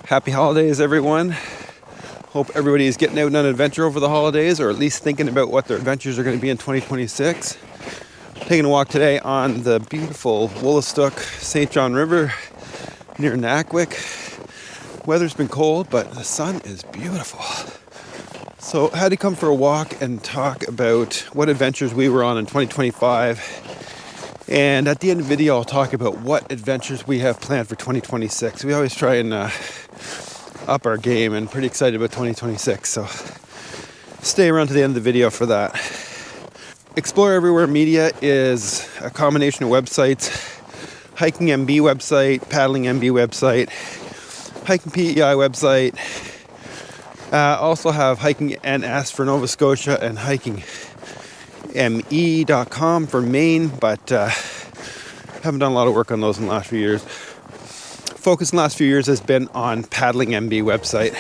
Happy holidays, everyone. Hope everybody is getting out on an adventure over the holidays, or at least thinking about what their adventures are going to be in 2026. Taking a walk today on the beautiful Woolastook St. John River near Neguac. Weather's been cold, but the sun is beautiful. So I had to come for a walk and talk about what adventures we were on in 2025. And at the end of the video, I'll talk about what adventures we have planned for 2026. We always try and up our game, and pretty excited about 2026. So stay around to the end of the video for that. Explore Everywhere Media is a combination of websites: Hiking MB website, Paddling MB website, Hiking PEI website. Also have Hiking NS for Nova Scotia and Hiking me.com for Maine, but haven't done a lot of work on those in the last few years. Focus in the last few years has been on Paddling MB website.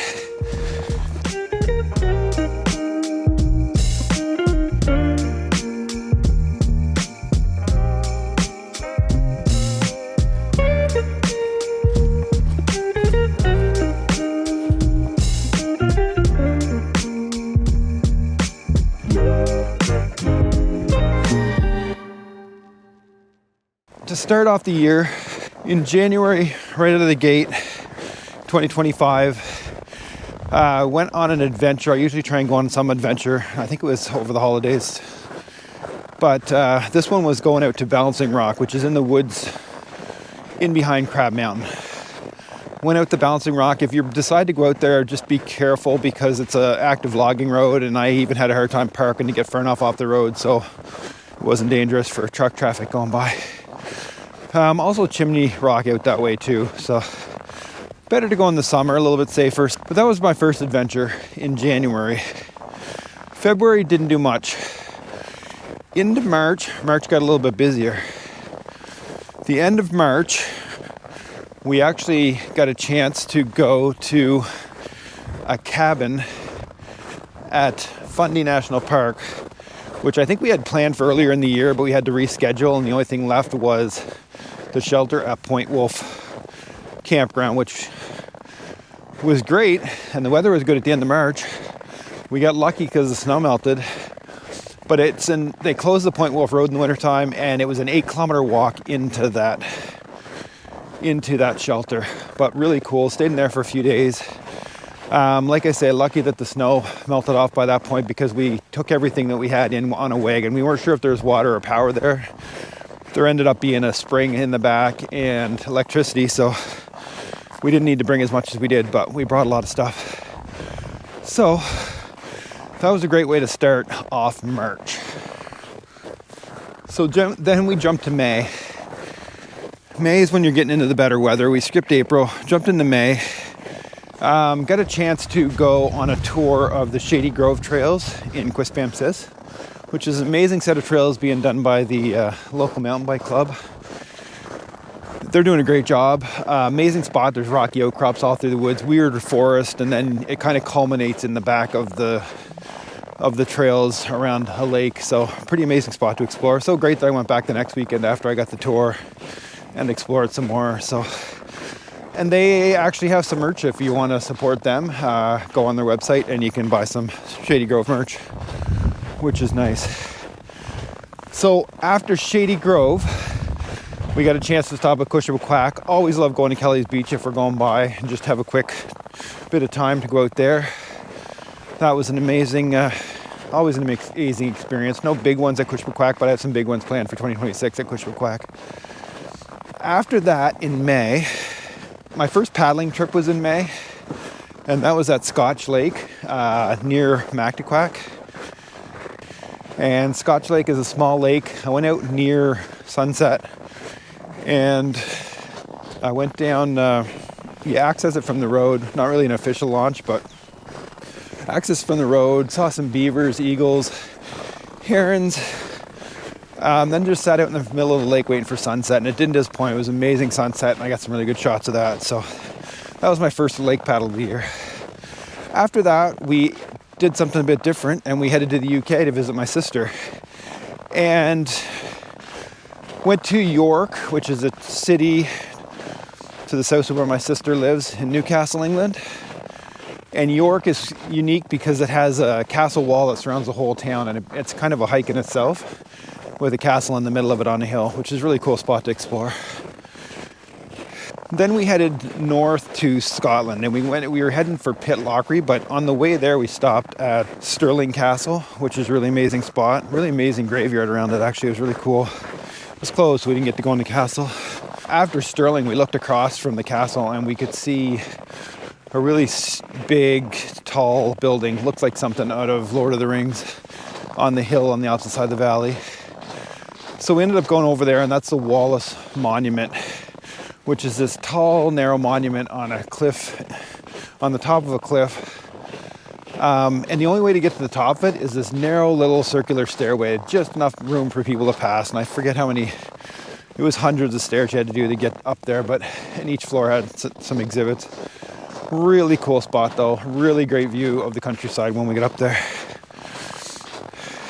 To start off the year, in January, right out of the gate, 2025, went on an adventure. I usually try and go on some adventure. I think it was over the holidays. But this one was going out to Balancing Rock, which is in the woods in behind Crab Mountain. Went out to Balancing Rock. If you decide to go out there, just be careful because it's an active logging road, and I even had a hard time parking to get far enough off the road, so it wasn't dangerous for truck traffic going by. Also Chimney Rock out that way too, so better to go in the summer, a little bit safer. But that was my first adventure in January. February didn't do much. Into March got a little bit busier. The end of March, we actually got a chance to go to a cabin at Fundy National Park, which I think we had planned for earlier in the year, but we had to reschedule, and the only thing left was the shelter at Point Wolfe campground, which was great, and the weather was good at the end of March. We got lucky because the snow melted, but they closed the Point Wolfe road in the wintertime, and it was an 8-kilometer walk into that shelter. But really cool. Stayed in there for a few days. Like I say, lucky that the snow melted off by that point, because we took everything that we had in on a wagon. We weren't sure if there was water or power there. There ended up being a spring in the back and electricity, so we didn't need to bring as much as we did, but we brought a lot of stuff. So that was a great way to start off March. So then we jumped to May. May is when you're getting into the better weather. We skipped April, jumped into May. Got a chance to go on a tour of the Shady Grove trails in Quispamsis, which is an amazing set of trails being done by the local mountain bike club. They're doing a great job. Amazing spot. There's rocky outcrops all through the woods, weird forest, and then it kind of culminates in the back of the trails around a lake. So pretty amazing spot to explore. So great that I went back the next weekend after I got the tour and explored some more. And they actually have some merch if you want to support them. Go on their website and you can buy some Shady Grove merch, which is nice. So after Shady Grove, we got a chance to stop at Neguac. Always love going to Kelly's Beach if we're going by and just have a quick bit of time to go out there. That was an amazing, always an amazing experience. No big ones at Neguac, but I have some big ones planned for 2026 at Neguac. After that, in May, my first paddling trip was in May, and that was at Scotch Lake near McLachlan. And Scotch Lake is a small lake. I went out near sunset, and I went down, you access it from the road, not really an official launch, but access from the road, saw some beavers, eagles, herons, then just sat out in the middle of the lake waiting for sunset, and it didn't disappoint. It was an amazing sunset, and I got some really good shots of that. So that was my first lake paddle of the year. After that, we did something a bit different, and we headed to the UK to visit my sister. And went to York, which is a city to the south of where my sister lives in Newcastle, England. And York is unique because it has a castle wall that surrounds the whole town, and it's kind of a hike in itself, with a castle in the middle of it on a hill, which is a really cool spot to explore. Then we headed north to Scotland, and we were heading for Pitlochry, but on the way there we stopped at Stirling Castle, which is a really amazing spot. Really amazing graveyard around it, actually. It was really cool. It was closed, so we didn't get to go in the castle. After Stirling, we looked across from the castle and we could see a really big, tall building. Looks like something out of Lord of the Rings on the hill on the opposite side of the valley. So we ended up going over there, and that's the Wallace Monument, which is this tall, narrow monument on a cliff, on the top of a cliff. And the only way to get to the top of it is this narrow little circular stairway, just enough room for people to pass. And I forget how many, it was hundreds of stairs you had to do to get up there, but and each floor had some exhibits. Really cool spot though, really great view of the countryside when we get up there.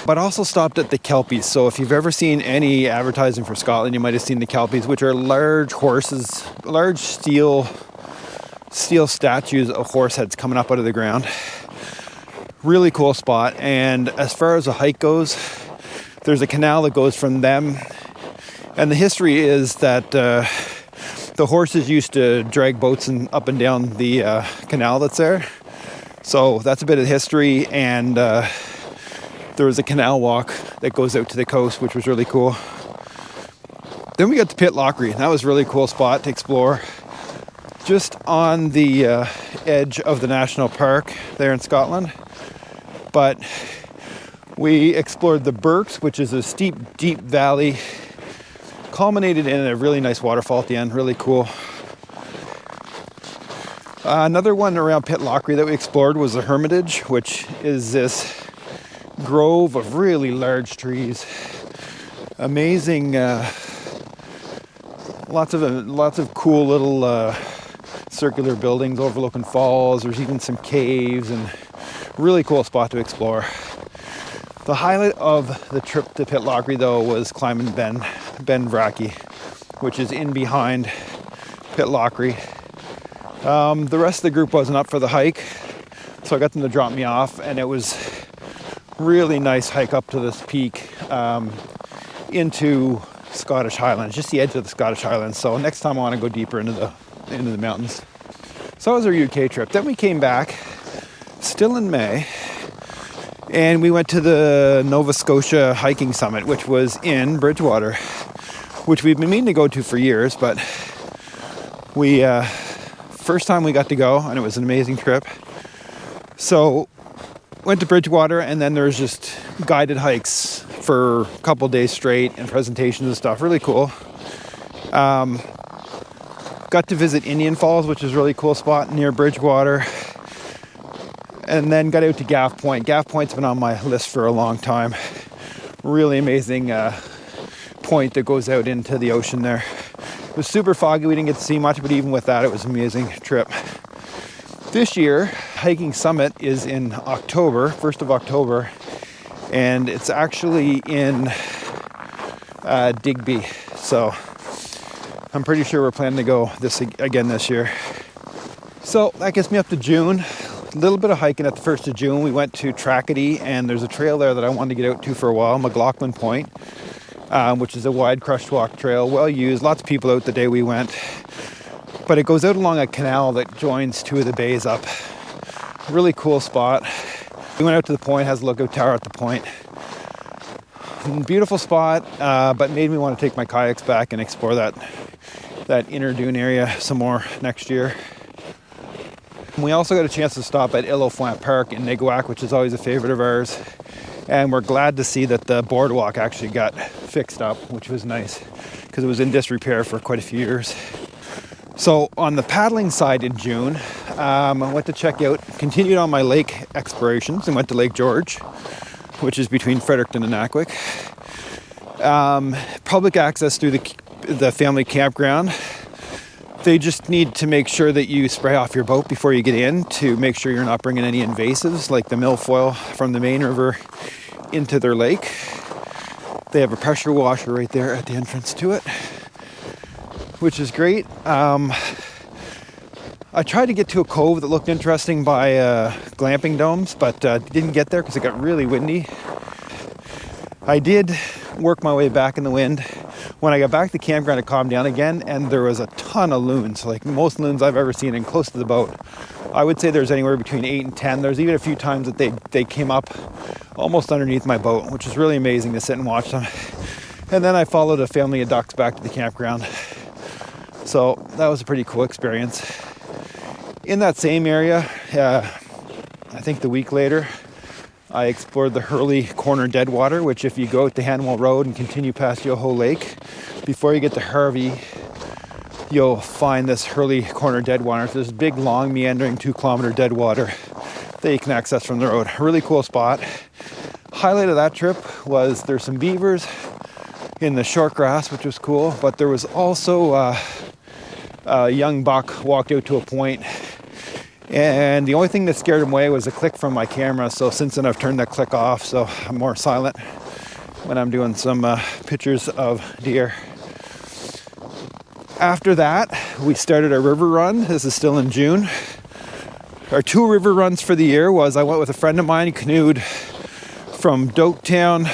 But also stopped at the Kelpies. So if you've ever seen any advertising for Scotland, you might have seen the Kelpies, which are large horses, large steel statues of horse heads coming up out of the ground. Really cool spot. And as far as the hike goes, there's a canal that goes from them. And the history is that the horses used to drag boats up and down the canal that's there. So that's a bit of history. And there was a canal walk that goes out to the coast, which was really cool. Then we got to Pitlochry, and that was a really cool spot to explore. Just on the edge of the national park there in Scotland. But we explored the Birks, which is a steep, deep valley, culminated in a really nice waterfall at the end, really cool. Another one around Pitlochry that we explored was the Hermitage, which is this grove of really large trees. Amazing, lots of cool little circular buildings overlooking falls. There's even some caves, and really cool spot to explore. The highlight of the trip to Pitlochry though was climbing Ben Vrackie, which is in behind Pitlochry. The rest of the group wasn't up for the hike, so I got them to drop me off, and it was really nice hike up to this peak into Scottish Highlands, just the edge of the Scottish Highlands. So next time I want to go deeper into the mountains. So that was our UK trip. Then we came back, still in May, and we went to the Nova Scotia hiking summit, which was in Bridgewater, which we've been meaning to go to for years, but we first time we got to go, and it was an amazing trip. So went to Bridgewater, and then there's just guided hikes for a couple days straight and presentations and stuff. Really cool. Got to visit Indian Falls, which is a really cool spot near Bridgewater. And then got out to Gaff Point. Gaff Point's been on my list for a long time. Really amazing point that goes out into the ocean there. It was super foggy. We didn't get to see much, but even with that, it was an amazing trip. This year, hiking summit is in October, 1st of October, and it's actually in Digby. So I'm pretty sure we're planning to go again this year. So that gets me up to June. A little bit of hiking at the 1st of June. We went to Tracadie, and there's a trail there that I wanted to get out to for a while, McLachlan Point, which is a wide crushed walk trail, well used. Lots of people out the day we went. But it goes out along a canal that joins two of the bays up. Really cool spot. We went out to the point, has a lookout tower at the point. Beautiful spot, but made me want to take my kayaks back and explore that inner dune area some more next year. We also got a chance to stop at Île-Aux-Foins Park in Neguac, which is always a favorite of ours. And we're glad to see that the boardwalk actually got fixed up, which was nice because it was in disrepair for quite a few years. So on the paddling side in June, I went to check out, continued on my lake explorations and went to Lake George, which is between Fredericton and Nashwaak. Public access through the family campground. They just need to make sure that you spray off your boat before you get in to make sure you're not bringing any invasives like the milfoil from the main river into their lake. They have a pressure washer right there at the entrance to it, which is great. I tried to get to a cove that looked interesting by glamping domes, but didn't get there because it got really windy. I did work my way back in the wind. When I got back to the campground, it calmed down again, and there was a ton of loons, like most loons I've ever seen, and close to the boat. I would say there's anywhere between 8 and 10. There's even a few times that they came up almost underneath my boat, which was really amazing to sit and watch them. And then I followed a family of ducks back to the campground. So that was a pretty cool experience. In that same area, I think the week later, I explored the Hurley corner Deadwater, which if you go to Hanwell Road and continue past Yoho Lake, before you get to Harvey, you'll find this Hurley corner Deadwater. It's this big, long, meandering 2-kilometer Deadwater that you can access from the road. A really cool spot. Highlight of that trip was there's some beavers in the short grass, which was cool, but there was also a young buck walked out to a point, and the only thing that scared him away was a click from my camera. So since then I've turned that click off, so I'm more silent when I'm doing some pictures of deer. After that, we started a river run. This is still in June. Our 2 river runs for the year was I went with a friend of mine, he canoed from Doaktown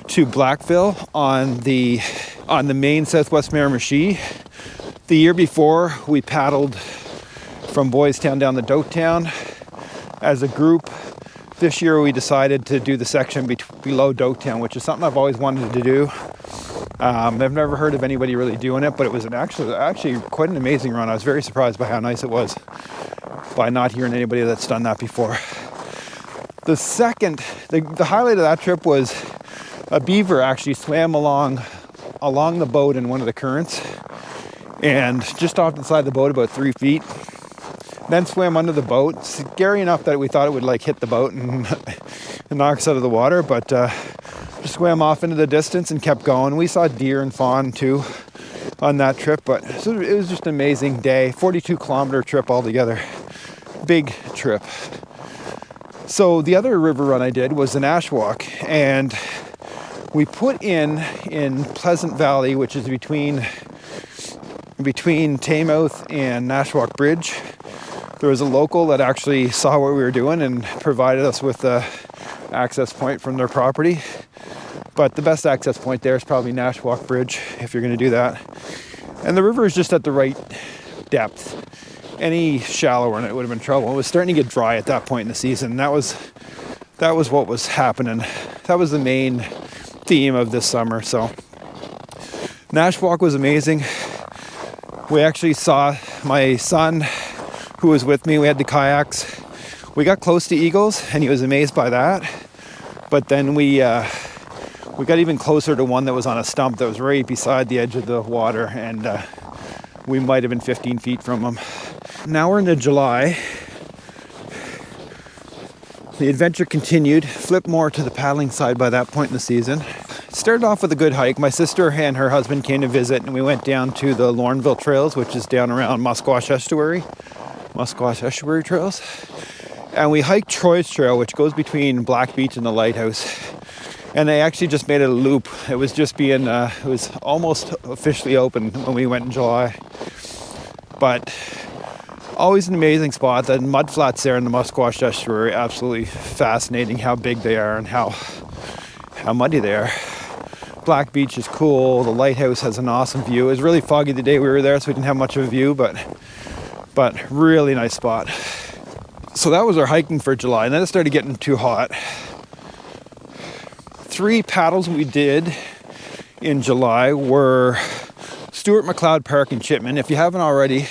to Blackville on the main southwest Miramichi. The year before, we paddled from Boys Town down to Doaktown as a group. This year we decided to do the section below Doaktown, which is something I've always wanted to do. I've never heard of anybody really doing it, but it was actually quite an amazing run. I was very surprised by how nice it was, by not hearing anybody that's done that before. The highlight of that trip was a beaver actually swam along the boat in one of the currents, and just off the side of the boat about 3 feet, then swam under the boat. Scary enough that we thought it would like hit the boat and knock us out of the water, but just swam off into the distance and kept going. We saw deer and fawn too on that trip, but it was just an amazing day. 42-kilometer trip altogether. Big trip. So the other river run I did was the Nashwaak, and we put in Pleasant Valley, which is between Taymouth and Nashwaak Bridge. There was a local that actually saw what we were doing and provided us with a access point from their property. But the best access point there is probably Nashwaak Bridge if you're going to do that. And the river is just at the right depth. Any shallower and it would have been trouble. It was starting to get dry at that point in the season. That was what was happening. That was the main theme of this summer. So Nashwaak was amazing. We actually saw my son who was with me. We had the kayaks. We got close to eagles and he was amazed by that. But then we got even closer to one that was on a stump that was right beside the edge of the water, and we might have been 15 feet from him. Now we're into July. The adventure continued, flipped more to the paddling side by that point in the season. Started off with a good hike. My sister and her husband came to visit, and we went down to the Lorneville Trails, which is down around Musquash Estuary Trails. And we hiked Troy's Trail, which goes between Black Beach and the Lighthouse. And they actually just made it a loop. It was just it was almost officially open when we went in July. But always an amazing spot. The mud flats there in the Musquash Estuary, absolutely fascinating how big they are and how muddy they are. Black Beach is cool. The lighthouse has an awesome view. It was really foggy the day we were there, so we didn't have much of a view, but really nice spot. So that was our hiking for July, and then it started getting too hot. 3 paddles we did in July were Stewart-McLeod Park in Chipman. If you haven't already,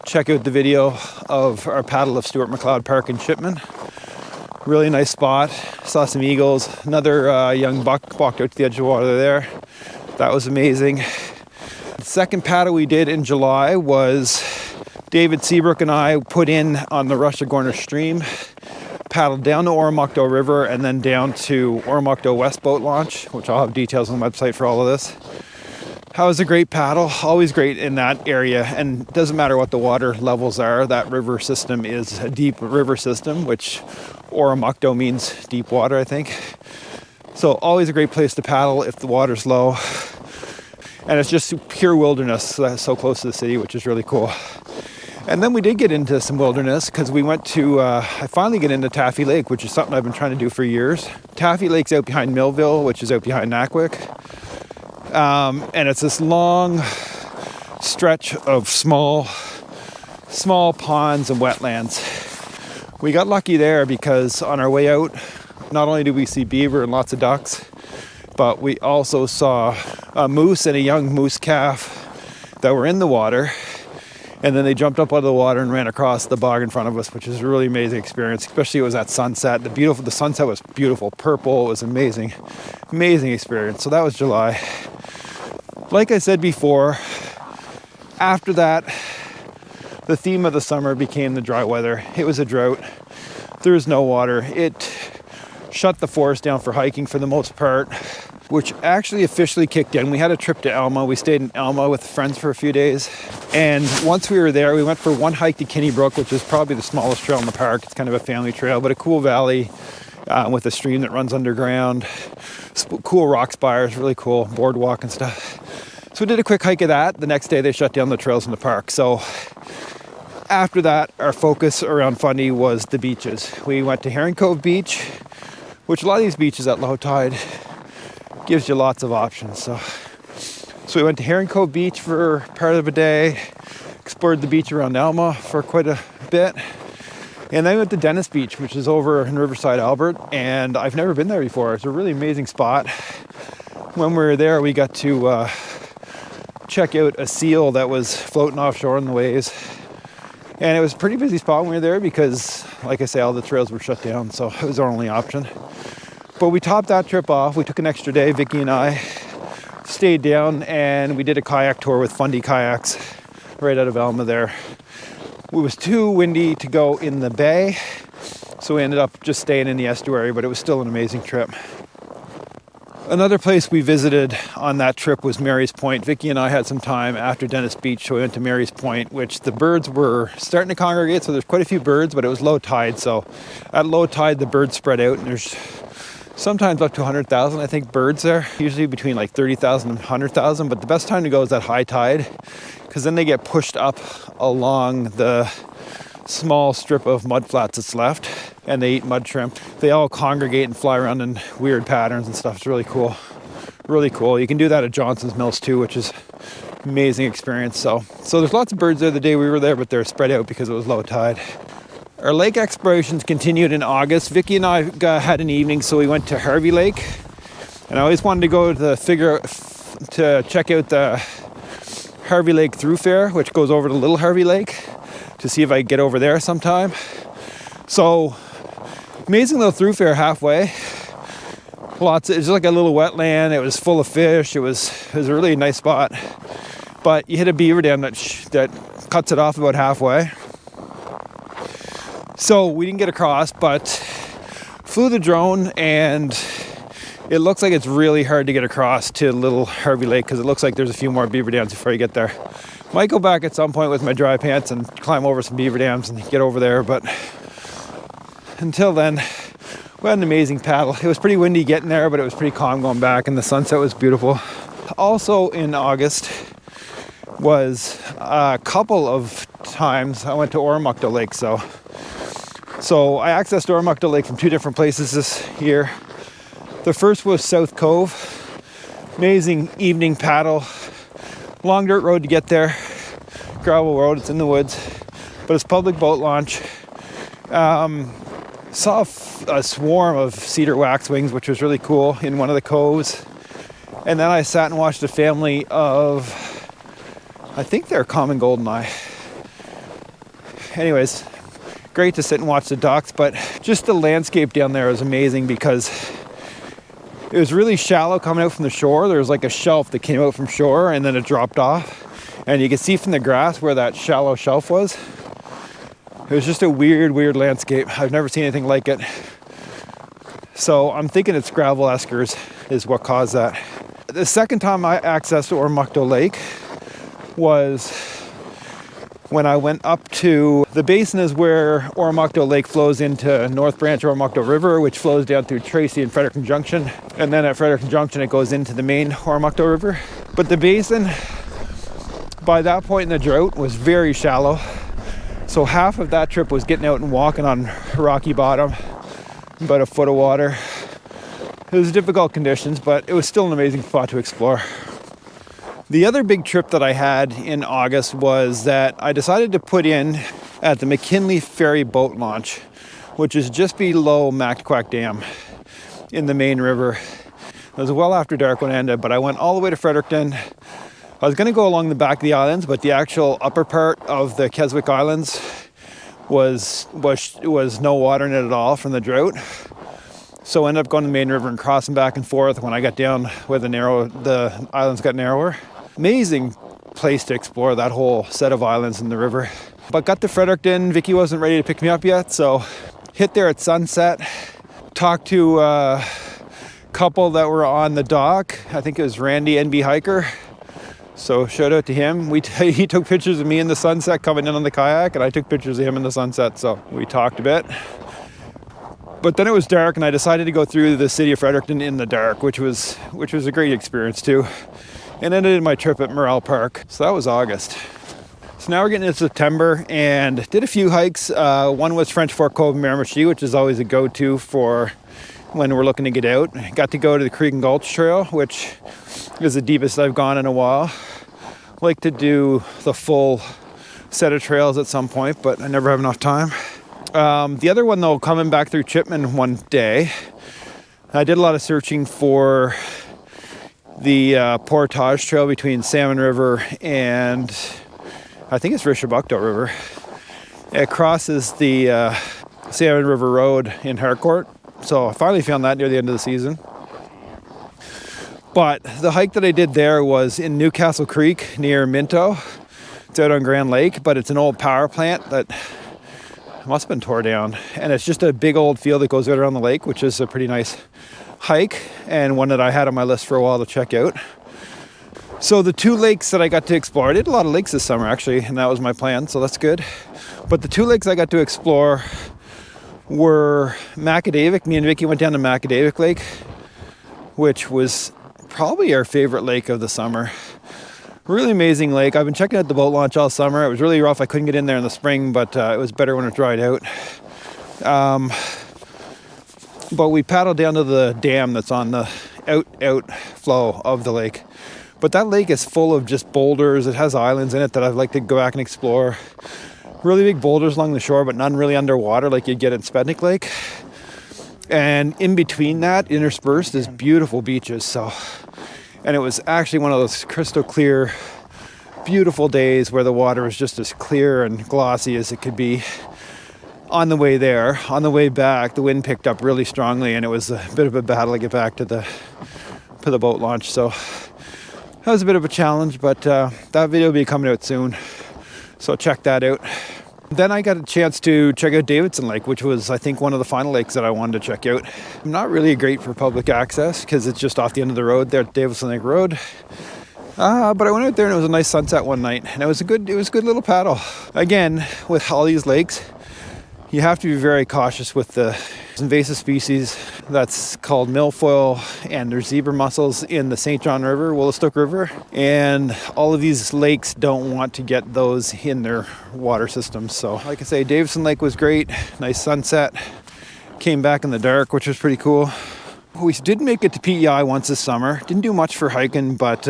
check out the video of our paddle of Stewart-McLeod Park in Chipman. Really nice spot. Saw some eagles. Another young buck walked out to the edge of the water there. That was amazing. The second paddle we did in July was David Seabrook and I put in on the Rushagorner Stream, paddled down to Oromocto River and then down to Oromocto West Boat Launch, which I'll have details on the website for all of this. That was a great paddle, always great in that area, and it doesn't matter what the water levels are, that river system is a deep river system, which Oromocto means deep water, I think. So always a great place to paddle if the water's low. And it's just pure wilderness, so close to the city, which is really cool. And then we did get into some wilderness because we went to, I finally get into Taffy Lake, which is something I've been trying to do for years. Taffy Lake's out behind Millville, which is out behind Neguac. And it's this long stretch of small ponds and wetlands. We got lucky there because on our way out, not only did we see beaver and lots of ducks, but we also saw a moose and a young moose calf that were in the water. And then they jumped up out of the water and ran across the bog in front of us, which is a really amazing experience. Especially it was at sunset. The sunset was beautiful, purple. It was amazing experience. So that was July. Like I said before, after that, the theme of the summer became the dry weather. It was a drought. There was no water. It shut the forest down for hiking for the most part, which actually officially kicked in. We had a trip to Alma. We stayed in Alma with friends for a few days. And once we were there, we went for one hike to Kinney Brook, which is probably the smallest trail in the park. It's kind of a family trail, but a cool valley with a stream that runs underground. Cool rock spires, really cool boardwalk and stuff. So we did a quick hike of that. The next day they shut down the trails in the park. So after that, our focus around Fundy was the beaches. We went to Herring Cove Beach, which a lot of these beaches at low tide gives you lots of options. So we went to Herring Cove Beach for part of a day, explored the beach around Alma for quite a bit, and then we went to Dennis Beach, which is over in Riverside, Albert, and I've never been there before. It's a really amazing spot. When we were there, we got to check out a seal that was floating offshore in the waves, and it was a pretty busy spot when we were there because, like I say, all the trails were shut down, so it was our only option. But we topped that trip off. We took an extra day. Vicky and I stayed down and we did a kayak tour with Fundy kayaks right out of Alma there. It was too windy to go in the bay, so we ended up just staying in the estuary, but it was still an amazing trip. Another place we visited on that trip was Mary's Point. Vicky and I had some time after Dennis Beach, so we went to Mary's Point, which the birds were starting to congregate, so there's quite a few birds, but it was low tide, so at low tide the birds spread out, and there's sometimes up to 100,000, I think, birds there. Usually between like 30,000 and 100,000, but the best time to go is at high tide, because then they get pushed up along the small strip of mud flats that's left, and they eat mud shrimp. They all congregate and fly around in weird patterns and stuff. It's really cool. Really cool. You can do that at Johnson's Mills too, which is amazing experience. So there's lots of birds there the day we were there, but they're spread out because it was low tide. Our lake explorations continued in August. Vicky and I had an evening, so we went to Harvey Lake. And I always wanted to go to check out the Harvey Lake Thoroughfare, which goes over to Little Harvey Lake, to see if I could get over there sometime. So, amazing little thoroughfare halfway. It was like a little wetland. It was full of fish. It was a really nice spot. But you hit a beaver dam that cuts it off about halfway. So we didn't get across, but flew the drone, and it looks like it's really hard to get across to Little Harvey Lake because it looks like there's a few more beaver dams before you get there. Might go back at some point with my dry pants and climb over some beaver dams and get over there, but until then, we had an amazing paddle. It was pretty windy getting there, but it was pretty calm going back, and the sunset was beautiful. Also in August was a couple of times I went to Oromocto Lake, so I accessed Oromocto Lake from two different places this year. The first was South Cove. Amazing evening paddle. Long dirt road to get there. Gravel road, it's in the woods. But it's public boat launch. Saw a swarm of cedar waxwings, which was really cool, in one of the coves. And then I sat and watched a family of, I think they're common goldeneye. Anyways, great to sit and watch the ducks, but just the landscape down there was amazing because it was really shallow coming out from the shore. There was like a shelf that came out from shore and then it dropped off. And you could see from the grass where that shallow shelf was. It was just a weird landscape. I've never seen anything like it. So I'm thinking it's gravel eskers is what caused that. The second time I accessed Oromocto Lake was when I went up to, the basin is where Oromocto Lake flows into North Branch Oromocto River, which flows down through Tracy and Fredericton Junction. And then at Fredericton Junction, it goes into the main Oromocto River. But the basin, by that point in the drought, was very shallow. So half of that trip was getting out and walking on rocky bottom, about a foot of water. It was difficult conditions, but it was still an amazing spot to explore. The other big trip that I had in August was that I decided to put in at the McKinley Ferry boat launch, which is just below Neguac Dam in the main river. It was well after dark when it ended, but I went all the way to Fredericton. I was going to go along the back of the islands, but the actual upper part of the Keswick Islands was no water in it at all from the drought. So I ended up going to the main river and crossing back and forth when I got down where the islands got narrower. Amazing place to explore that whole set of islands in the river. But got to Fredericton, Vicky wasn't ready to pick me up yet, so hit there at sunset, talked to a couple that were on the dock. I think it was Randy, NB Hiker. So shout out to him. He took pictures of me in the sunset coming in on the kayak, and I took pictures of him in the sunset, so we talked a bit. But then it was dark, and I decided to go through the city of Fredericton in the dark, which was a great experience too. And ended my trip at Morel Park. So that was August. So now we're getting into September, and did a few hikes. One was French Fork Cove in Miramichi, which is always a go-to for when we're looking to get out. Got to go to the Creek and Gulch Trail, which is the deepest I've gone in a while. Like to do the full set of trails at some point, but I never have enough time. The other one though, coming back through Chipman one day, I did a lot of searching for the Portage Trail between Salmon River and I think it's Rishabukto River. It crosses the Salmon River Road in Harcourt. So I finally found that near the end of the season. But the hike that I did there was in Newcastle Creek near Minto. It's out on Grand Lake, but it's an old power plant that must have been tore down. And it's just a big old field that goes right around the lake, which is a pretty nice hike and one that I had on my list for a while to check out. So the two lakes that I got to explore, I did a lot of lakes this summer actually, and that was my plan, so that's good. But the two lakes I got to explore were Macadavic. Me and Vicky went down to Macadavic Lake, which was probably our favorite lake of the summer. Really amazing lake. I've been checking out the boat launch all summer. It was really rough. I couldn't get in there in the spring, but it was better when it dried out. But we paddled down to the dam that's on the outflow of the lake. But that lake is full of just boulders. It has islands in it that I'd like to go back and explore. Really big boulders along the shore, but none really underwater like you'd get in Spednick Lake. And in between that, interspersed, is beautiful beaches. And it was actually one of those crystal clear, beautiful days where the water was just as clear and glossy as it could be. On the way there, on the way back, the wind picked up really strongly, and it was a bit of a battle to get back to the boat launch. So that was a bit of a challenge, but that video will be coming out soon. So check that out. Then I got a chance to check out Davidson Lake, which was, I think, one of the final lakes that I wanted to check out. Not really great for public access because it's just off the end of the road there at Davidson Lake Road. But I went out there and it was a nice sunset one night, and it was a good little paddle. Again, with all these lakes, you have to be very cautious with the invasive species that's called milfoil, and there's zebra mussels in the St. John River, Woolastook River, and all of these lakes don't want to get those in their water systems. So like I say, Davidson Lake was great, nice sunset, came back in the dark, which was pretty cool. We did make it to PEI once this summer, didn't do much for hiking, but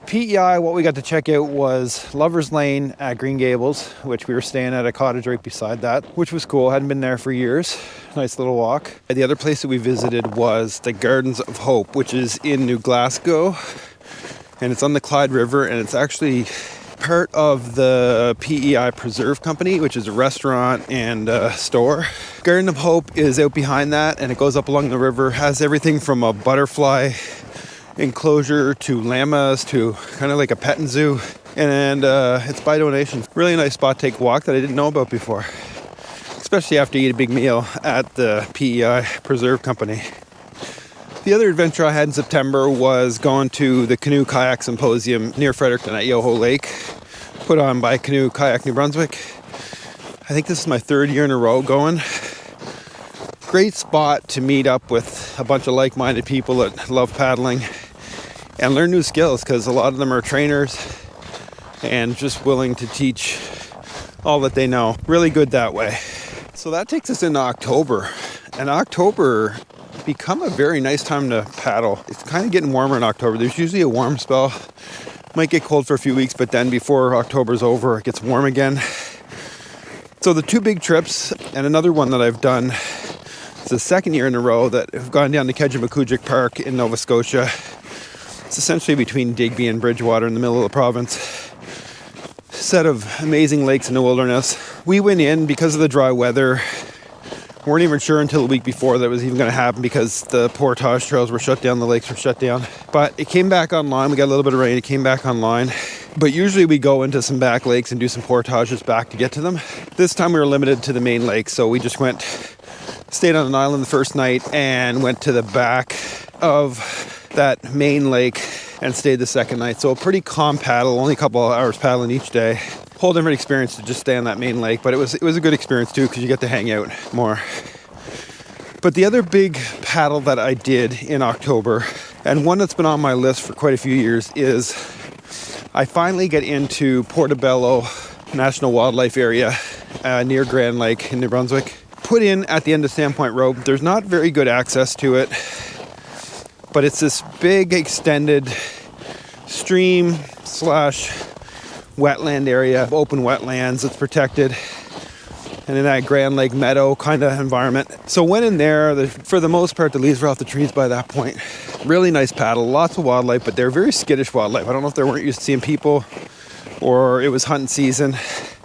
PEI, what we got to check out was Lover's Lane at Green Gables, which we were staying at a cottage right beside that, which was cool. Hadn't been there for years. Nice little walk. The other place that we visited was the Gardens of Hope, which is in New Glasgow, and it's on the Clyde River, and it's actually part of the PEI Preserve Company, which is a restaurant and a store. Garden of Hope is out behind that, and it goes up along the river, has everything from a butterfly enclosure to llamas to kind of like a petting zoo, and it's by donation. Really nice spot to take a walk that I didn't know about before, especially after you eat a big meal at the PEI Preserve Company. The other adventure I had in September was going to the Canoe Kayak Symposium near Fredericton at Yoho Lake, put on by Canoe Kayak New Brunswick. I think this is my third year in a row going. Great spot to meet up with a bunch of like-minded people that love paddling and learn new skills, because a lot of them are trainers and just willing to teach all that they know. Really good that way. So that takes us into October. And October become a very nice time to paddle. It's kind of getting warmer in October. There's usually a warm spell. Might get cold for a few weeks, but then before October's over, it gets warm again. So the two big trips, and another one that I've done, it's the second year in a row that I've gone down to Kedjimacujik Park in Nova Scotia. It's essentially between Digby and Bridgewater in the middle of the province. Set of amazing lakes in the wilderness. We went in because of the dry weather. Weren't even sure until a week before that it was even going to happen because the portage trails were shut down, the lakes were shut down. But it came back online. We got a little bit of rain. It came back online. But usually we go into some back lakes and do some portages back to get to them. This time we were limited to the main lake, so we just stayed on an island the first night and went to the back of that main lake and stayed the second night. So a pretty calm paddle, only a couple of hours paddling each day. Whole different experience to just stay on that main lake, but it was a good experience too because you get to hang out more. But the other big paddle that I did in October, and one that's been on my list for quite a few years, is I finally get into Portobello National Wildlife Area near Grand Lake in New Brunswick. Put in at the end of Sandpoint Road. There's not very good access to it, but it's this big extended stream / wetland area, open wetlands that's protected, and in that Grand Lake meadow kind of environment. So went in there. For the most part, the leaves were off the trees by that point. Really nice paddle, lots of wildlife, but they're very skittish wildlife. I don't know if they weren't used to seeing people or it was hunting season.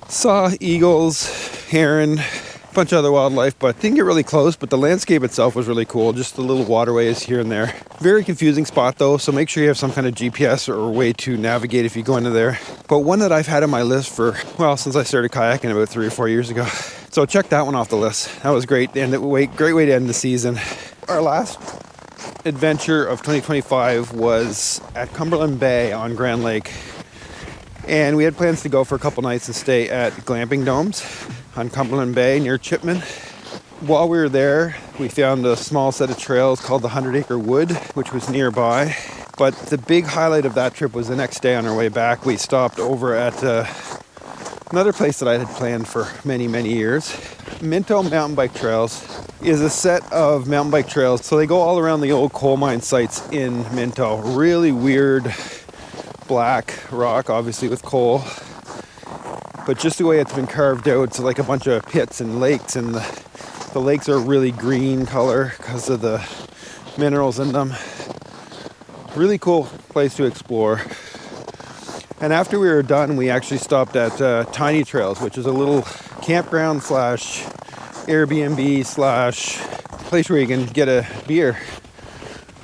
Saw eagles, heron, a bunch of other wildlife, but didn't get really close. But the landscape itself was really cool, just the little waterways here and there. Very confusing spot though, so make sure you have some kind of GPS or way to navigate if you go into there. But one that I've had on my list for, well, since I started kayaking about 3 or 4 years ago. So check that one off the list. That was great, and great way to end the season. Our last adventure of 2025 was at Cumberland Bay on Grand Lake. And we had plans to go for a couple nights and stay at glamping domes on Cumberland Bay near Chipman. While we were there, we found a small set of trails called the 100 Acre Wood, which was nearby. But the big highlight of that trip was the next day on our way back. We stopped over at another place that I had planned for many, many years. Minto Mountain Bike Trails is a set of mountain bike trails. So they go all around the old coal mine sites in Minto. Really weird black rock, obviously with coal. But just the way it's been carved out, it's like a bunch of pits and lakes, and the lakes are really green color because of the minerals in them. Really cool place to explore. And after we were done, we actually stopped at Tiny Trails, which is a little campground / Airbnb / place where you can get a beer.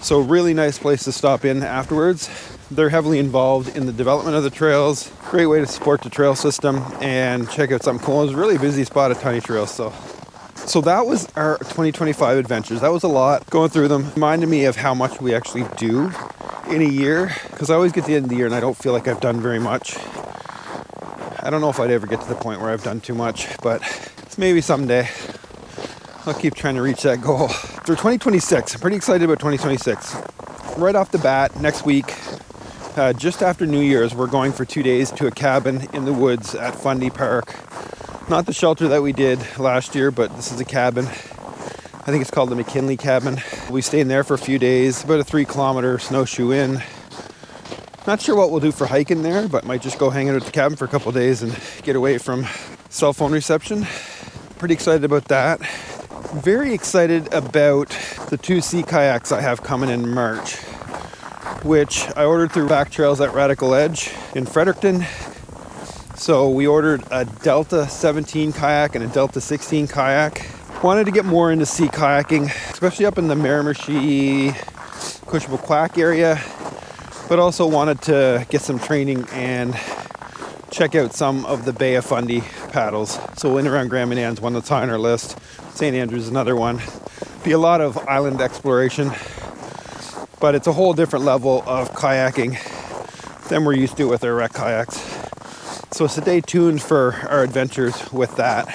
So really nice place to stop in afterwards. They're heavily involved in the development of the trails. Great way to support the trail system and check out something cool. It was a really busy spot at Tiny Trails. So that was our 2025 adventures. That was a lot. Going through them reminded me of how much we actually do in a year, because I always get to the end of the year and I don't feel like I've done very much. I don't know if I'd ever get to the point where I've done too much, but it's maybe someday. I'll keep trying to reach that goal. For 2026, I'm pretty excited about 2026. Right off the bat, next week, just after New Year's, we're going for 2 days to a cabin in the woods at Fundy Park. Not the shelter that we did last year, but this is a cabin. I think it's called the McKinley Cabin. We stay in there for a few days, about a 3-kilometer snowshoe in. Not sure what we'll do for hiking there, but might just go hang out at the cabin for a couple of days and get away from cell phone reception. Pretty excited about that. Very excited about the 2 sea kayaks I have coming in March, which I ordered through Back Trails at Radical Edge in Fredericton. So we ordered a Delta 17 kayak and a Delta 16 kayak. Wanted to get more into sea kayaking, especially up in the Miramichi, Quispamsis area, but also wanted to get some training and check out some of the Bay of Fundy paddles. So in around Grand Manan's one that's high on our list. St. Andrews is another one. Be a lot of island exploration, but it's a whole different level of kayaking than we're used to with our wreck kayaks. So stay tuned for our adventures with that.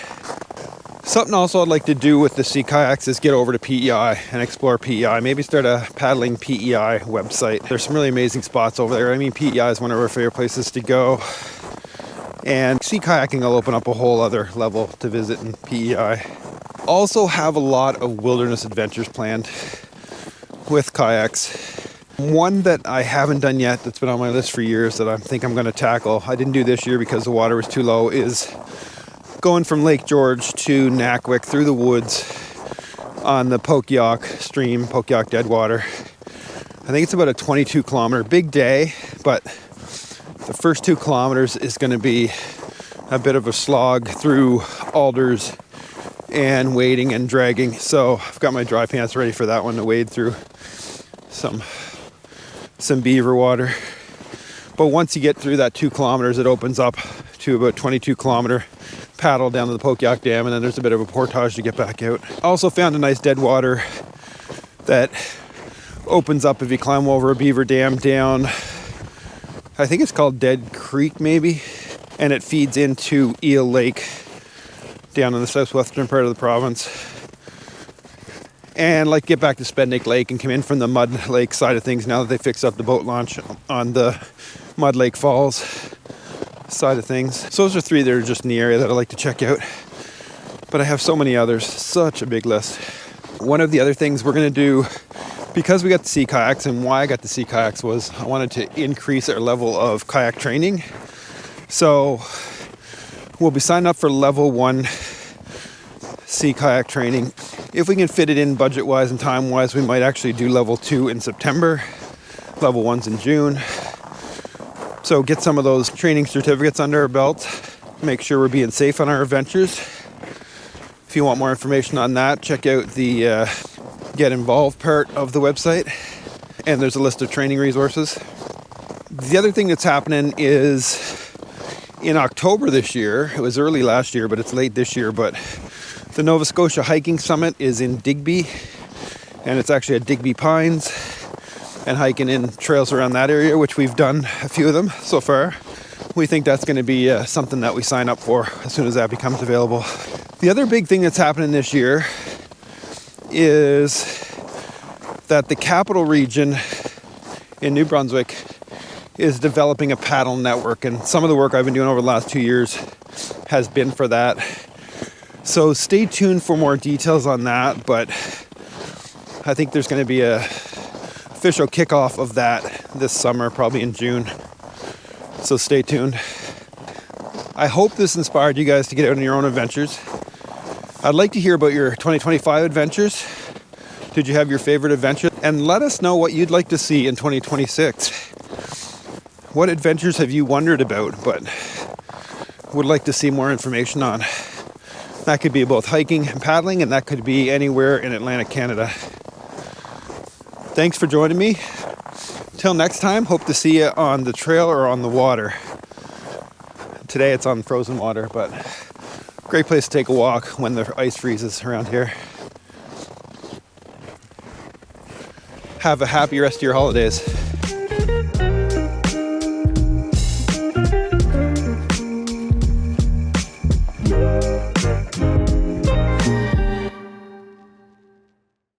Something also I'd like to do with the sea kayaks is get over to PEI and explore PEI. Maybe start a paddling PEI website. There's some really amazing spots over there. I mean, PEI is one of our favorite places to go. And sea kayaking will open up a whole other level to visit in PEI. Also have a lot of wilderness adventures planned with kayaks. One that I haven't done yet that's been on my list for years that I think I'm going to tackle, I didn't do this year because the water was too low, is going from Lake George to Neguac through the woods on the Pokyok stream, Pokyok Deadwater. I think it's about a 22 kilometer, big day, but the first 2 kilometers is going to be a bit of a slog through alders and wading and dragging. So I've got my dry pants ready for that one to wade through some beaver water. But once you get through that 2 kilometers, it opens up to about 22 kilometer paddle down to the Pokyok Dam, and then there's a bit of a portage to get back out. I also found a nice Deadwater that opens up if you climb over a beaver dam down, I think it's called Dead Creek maybe, and it feeds into Eel Lake down in the southwestern part of the province. And like get back to Spednick Lake and come in from the Mud Lake side of things now that they fixed up the boat launch on the Mud Lake Falls side of things. So those are 3 that are just in the area that I like to check out. But I have so many others, such a big list. One of the other things we're going to do, because we got the sea kayaks, and why I got the sea kayaks was I wanted to increase our level of kayak training. So we'll be signed up for level 1 sea kayak training. If we can fit it in budget-wise and time-wise, we might actually do level 2 in September, level 1's in June. So get some of those training certificates under our belt, make sure we're being safe on our adventures. If you want more information on that, check out the Get Involved part of the website, and there's a list of training resources. The other thing that's happening is in October this year, it was early last year, but it's late this year, but the Nova Scotia Hiking Summit is in Digby, and it's actually at Digby Pines, and hiking in trails around that area, which we've done a few of them so far. We think that's going to be something that we sign up for as soon as that becomes available. The other big thing that's happening this year is that the capital region in New Brunswick is developing a paddle network, and some of the work I've been doing over the last 2 years has been for that. So stay tuned for more details on that, but I think there's going to be a official kickoff of that this summer, probably in June. So stay tuned. I hope this inspired you guys to get out on your own adventures. I'd like to hear about your 2025 adventures. Did you have your favorite adventure? And let us know what you'd like to see in 2026. What adventures have you wondered about but would like to see more information on? That could be both hiking and paddling, and that could be anywhere in Atlantic Canada. Thanks for joining me. Till next time, hope to see you on the trail or on the water. Today it's on frozen water, but great place to take a walk when the ice freezes around here. Have a happy rest of your holidays.